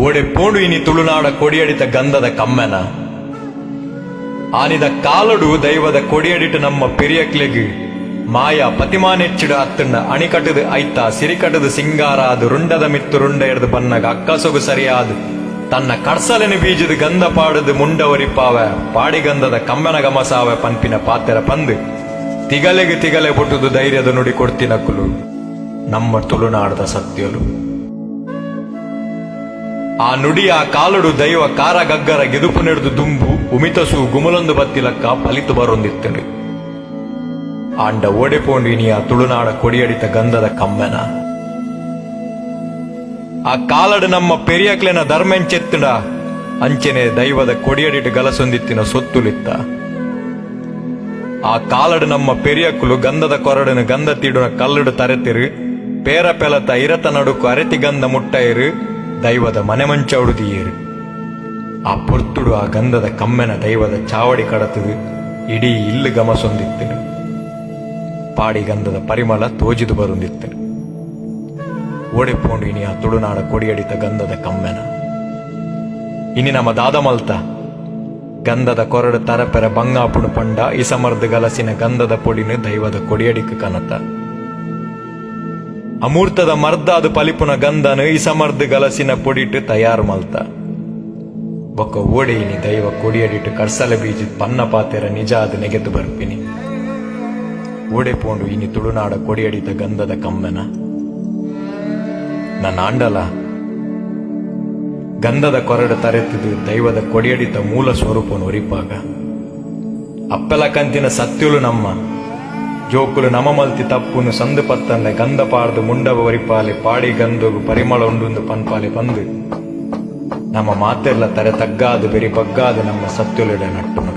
ಓಡೆ ಪೋಂಡು ಇನಿ ತುಳುನಾಡ ಕೊಡಿಯಡಿತ ಗಂಧದ ಕಮ್ಮೆನ ಆನಿದ ಕಾಲಡು ದೈವದ ಕೊಡಿಯಡಿಟ ನಮ್ಮ ಪೆರಿಯಕ್ಲೆಗ್ ಮಾಯ ಪತಿಮಾನೆಚ್ಚಿಡ ಅತ್ತಣ್ಣ ಅಣಿಕಟ್ಟದು ಐತ ಸಿರಿಕಟ್ಟದು ಸಿಂಗಾರ ಅದು ರುಂಡದ ಮಿತ್ತು ರುಂಡ ಎಡ್ದು ಬನ್ನಗ ಅಕ್ಕಸೊಗು ಸರಿಯಾದು ತನ್ನ ಕಡ್ಸಲಿನ ಬೀಜದ ಗಂಧ ಪಾಡದು ಮುಂಡವರಿಪಾವ ಪಾಡಿಗಂಧದ ಕಮ್ಮೆನ ಗಮಸಾವ ಪನ್ಪಿನ ಪಾತೆರ ಪಂದು ತಿಗಲೆಗೆ ತಿಗಲೆ ಬುಟ್ಟುದು ಧೈರ್ಯದ ನುಡಿ ಕೊಡ್ತಿನಕ್ಕುಲು ನಮ್ಮ ತುಳುನಾಡದ ಸತ್ಯಲು ಆ ನುಡಿ ಆ ಕಾಲಡು ದೈವ ಕಾರ ಗಗ್ಗರ ಗೆದುಪು ನೆಡ್ದು ದುಂಬು ಉಮಿತಸು ಗುಮಲೊಂದು ಬತ್ತಿಲಕ್ಕ ಫಲಿತು ಬರೊಂದಿತ್ತನು ಆಂಡ ಓಡೆಪೋಂಡಿನಿಯ ತುಳುನಾಡ ಕೊಡಿಯಡಿತ ಗಂಧದ ಕಮ್ಮೆನ ಆ ಕಾಲಡು ನಮ್ಮ ಪೆರಿಯಕ್ಲೆನ ಧರ್ಮೆಂಚೆತ್ತಡ ಅಂಚೆನೆ ದೈವದ ಕೊಡಿಯಡಿಟ ಗಲಸೊಂದಿತ್ತಿನ ಸೊತ್ತುಲಿತ್ತ ಆ ಕಾಲಡು ನಮ್ಮ ಪೆರಿಯಕ್ಕುಲು ಗಂಧದ ಕೊರಡನು ಗಂಧ ತೀಡುನ ಕಲ್ಲಡು ತರೆತಿರು ಪೇರ ಪೆಲತ ಇರತ ನಡುಕು ಅರೆತಿ ಗಂಧ ಮುಟ್ಟೈರು ದೈವದ ಮನೆ ಮಂಚ ಉಡುದಿಯೇರು ಆ ಪೊರ್ತುಡು ಆ ಗಂಧದ ಕಮ್ಮೆನ ದೈವದ ಚಾವಡಿ ಕಡತದು ಇಡೀ ಇಲ್ಲು ಗಮಸೊಂದಿತ್ತನು ಪಾಡಿ ಗಂಧದ ಪರಿಮಳ ತೋಜಿದು ಬರುಂದಿತ್ತನು ಓಡೆಪೋಂಡು ಇನಿ ಆ ತುಳುನಾಡ ಕೊಡಿಯಡಿತ ಗಂಧದ ಕಮ್ಮೆನ ಇನಿ ನಮ್ಮ ದಾದ ಮಲ್ತ ಗಂಧದ ಕೊರಡು ತರಪೆರ ಬಂಗಾಪುಣು ಪಂಡ ಇಸಮರ್ದು ಗಲಸಿನ ಗಂಧದ ಪೊಡಿನು ದೈವದ ಕೊಡಿಯಡಿಕ ಕನತ ಅಮೂರ್ತದ ಮರ್ದಾದು ಪಲಿಪುನ ಗಂಧನು ಇಸಮರ್ದು ಗಲಸಿನ ಪೊಡಿಟ್ಟು ತಯಾರು ಮಲ್ತ ಬೊಕ್ಕ ಓಡೆಯಿನಿ ದೈವ ಕೊಡಿಯಡಿಟ್ಟು ಕಡ್ಸಲ ಬೀಜದ ಪನ್ನ ಪಾತೆರ ನಿಜ ಅದು ನೆಗೆದು ಬರ್ಪಿನಿ ಓಡೆಪೋಂಡು ಇನಿ ತುಳುನಾಡ ಕೊಡಿಯಡಿತ ಗಂಧದ ಕಮ್ಮೆನ ನನ್ನ ಆಂಡಲ ಗಂಧದ ಕೊರಡು ತರೆತಿದು ದೈವದ ಕೊಡಿಯಡಿತ ಮೂಲ ಸ್ವರೂಪನು ಒರಿಪಾಗ ಅಪ್ಪಲ ಕಂತಿನ ಸತ್ಯುಲು ನಮ್ಮ ಜೋಕುಲು ನಮ ಮಲ್ತಿ ತಪ್ಪುನು ಸಂದು ಪತ್ತಂದ ಗಂಧ ಪಾರ್ದು ಮುಂಡವ ಒರಿಪಾಲೆ ಪಾಡಿ ಗಂಧಗು ಪರಿಮಳ ಉಂಡು ಪನ್ಪಾಲೆ ಬಂದು ನಮ್ಮ ಮಾತೆಲ್ಲ ತರೆ ತಗ್ಗಾದು ಬೆರಿ ಬಗ್ಗಾದು ನಮ್ಮ ಸತ್ಯುಲಿಡ ನಟ್ಟುನು